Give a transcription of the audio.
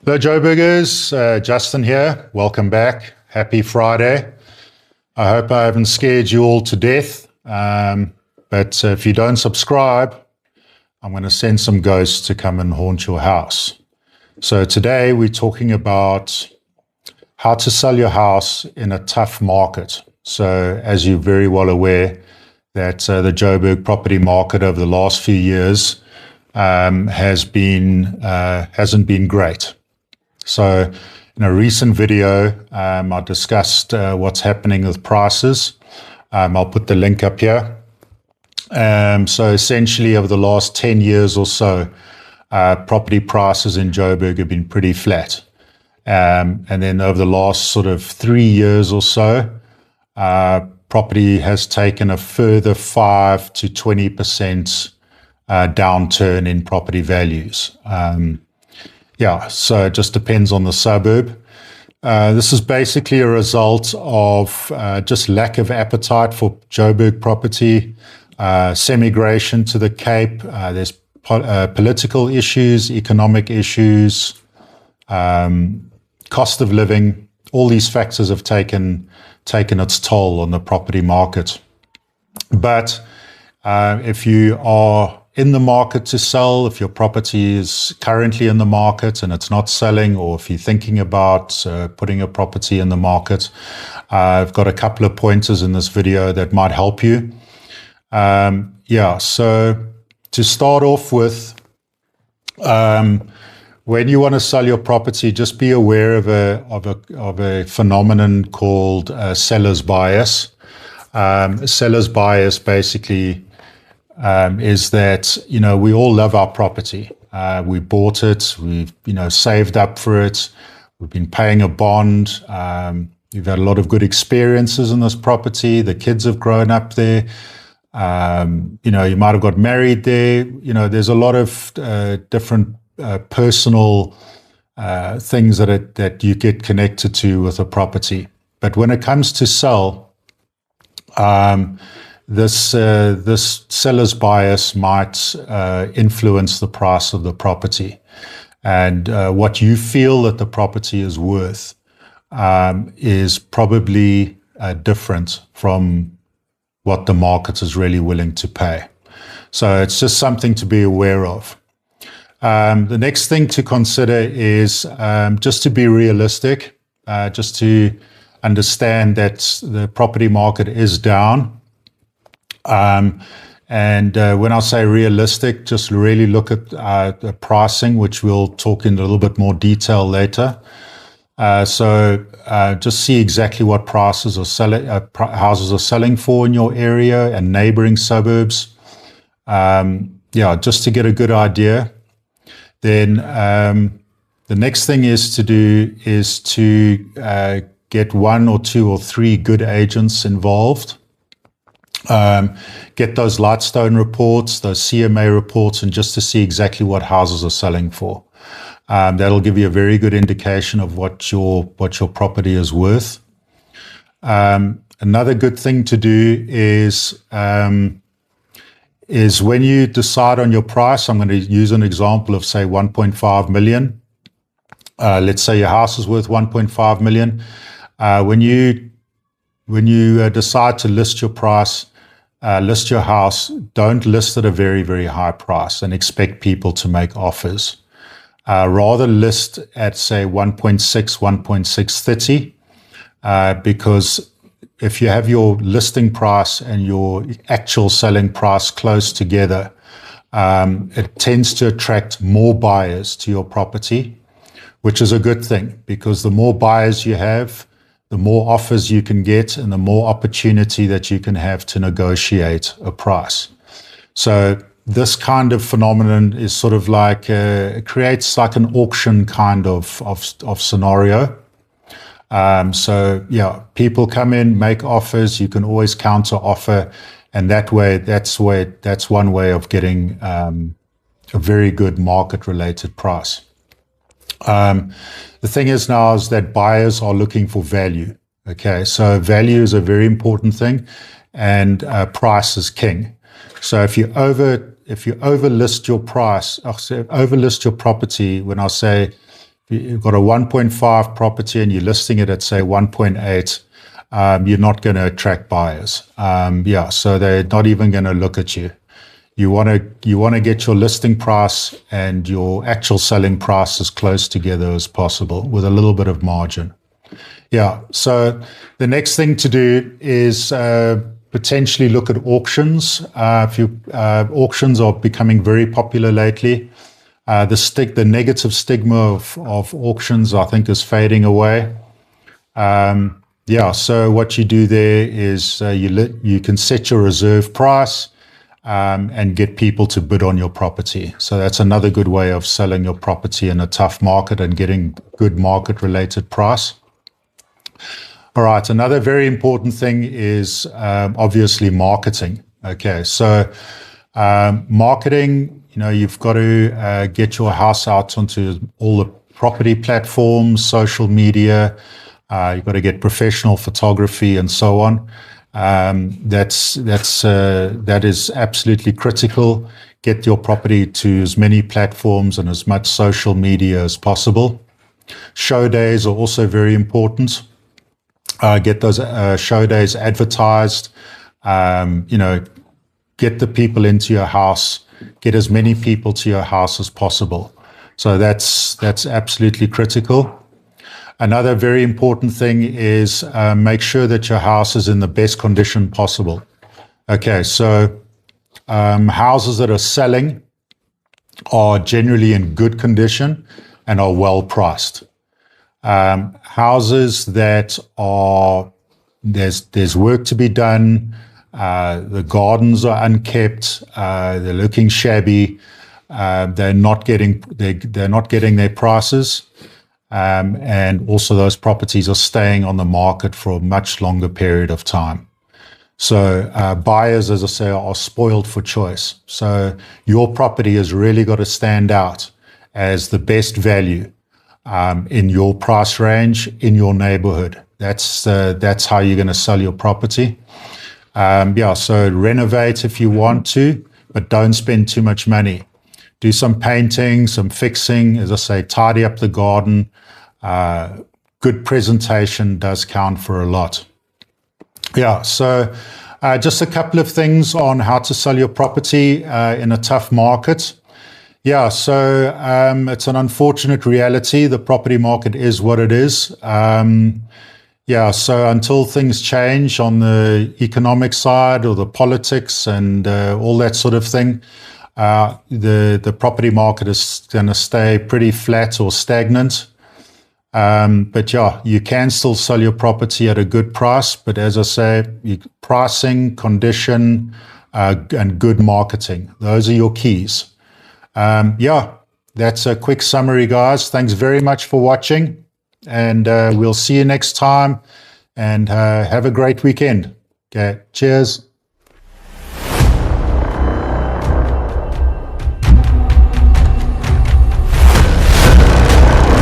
Hello, Joburgers. Justin here. Welcome back. Happy Friday. I hope I haven't scared you all to death. But if you don't subscribe, I'm going to send some ghosts to come and haunt your house. So today we're talking about how to sell your house in a tough market. So as you're very well aware, that the Joburg property market over the last few years hasn't been great. So in a recent video, I discussed what's happening with prices. I'll put the link up here. So essentially over the last 10 years or so, property prices in Joburg have been pretty flat. And then over the last sort of 3 years or so, property has taken a further 5 to 20% downturn in property values. So it just depends on the suburb. This is basically a result of just lack of appetite for Joburg property, semigration to the Cape. There's political issues, economic issues, cost of living. All these factors have taken its toll on the property market. But if you are in the market to sell, if your property is currently in the market and it's not selling, or if you're thinking about putting a property in the market, I've got a couple of pointers in this video that might help you. So to start off with, when you want to sell your property, just be aware of a phenomenon called seller's bias. Seller's bias basically is that, we all love our property. We bought it, we've, saved up for it. We've been paying a bond. We've had a lot of good experiences in this property. The kids have grown up there. You might have got married there. There's a lot of different personal things that you get connected to with a property. But when it comes to sell, this seller's bias might influence the price of the property, and what you feel that the property is worth is probably different from what the market is really willing to pay. So it's just something to be aware of. The next thing to consider is just to be realistic, just to understand that the property market is down. And when I say realistic, just really look at the pricing, which we'll talk in a little bit more detail later. So just see exactly what prices are selling, houses are selling for in your area and neighboring suburbs. Just to get a good idea. Then the next thing is to get 1 or 2 or 3 good agents involved. Get those Lightstone reports, those CMA reports, and just to see exactly what houses are selling for. That'll give you a very good indication of what your property is worth. Another good thing to do is when you decide on your price. I'm going to use an example of, say, 1.5 million. Let's say your house is worth 1.5 million. When you decide to list your price, list your house, don't list at a very, very high price and expect people to make offers. Rather list at, say, 1.6, 1.630, because if you have your listing price and your actual selling price close together, it tends to attract more buyers to your property, which is a good thing, because the more buyers you have, the more offers you can get and the more opportunity that you can have to negotiate a price. So this kind of phenomenon is sort of like, it creates like an auction kind of scenario. People come in, make offers, you can always counter offer. And that's one way of getting a very good market related price. The thing is now is that buyers are looking for value. Okay, so value is a very important thing, and price is king. So if you overlist your price, overlist your property, when I say you've got a 1.5 property and you're listing it at, say, 1.8, you're not going to attract buyers. So they're not even going to look at you. You want to get your listing price and your actual selling price as close together as possible with a little bit of margin. So the next thing to do is potentially look at auctions. Auctions are becoming very popular lately. The negative stigma of auctions, I think, is fading away. So what you do there is you can set your reserve price and get people to bid on your property. So that's another good way of selling your property in a tough market and getting good market-related price. All right, another very important thing is obviously marketing. Okay, so marketing, you've got to get your house out onto all the property platforms, social media. You've got to get professional photography and so on. That is absolutely critical. Get your property to as many platforms and as much social media as possible. Show days are also very important. Get those show days advertised. Get the people into your house. Get as many people to your house as possible. So that's absolutely critical. Another very important thing is make sure that your house is in the best condition possible. Okay, so houses that are selling are generally in good condition and are well priced. Houses that are, there's work to be done, the gardens are unkept, they're looking shabby, they're not getting their prices. And also those properties are staying on the market for a much longer period of time. So buyers, as I say, are spoiled for choice. So your property has really got to stand out as the best value in your price range, in your neighborhood. That's how you're going to sell your property. So renovate if you want to, but don't spend too much money. Do some painting, some fixing, as I say, tidy up the garden. Good presentation does count for a lot. So just a couple of things on how to sell your property in a tough market. So it's an unfortunate reality. The property market is what it is. So until things change on the economic side or the politics and all that sort of thing, the property market is going to stay pretty flat or stagnant. But you can still sell your property at a good price. But as I say, pricing, condition, and good marketing. Those are your keys. That's a quick summary, guys. Thanks very much for watching. And we'll see you next time. And have a great weekend. Okay, cheers.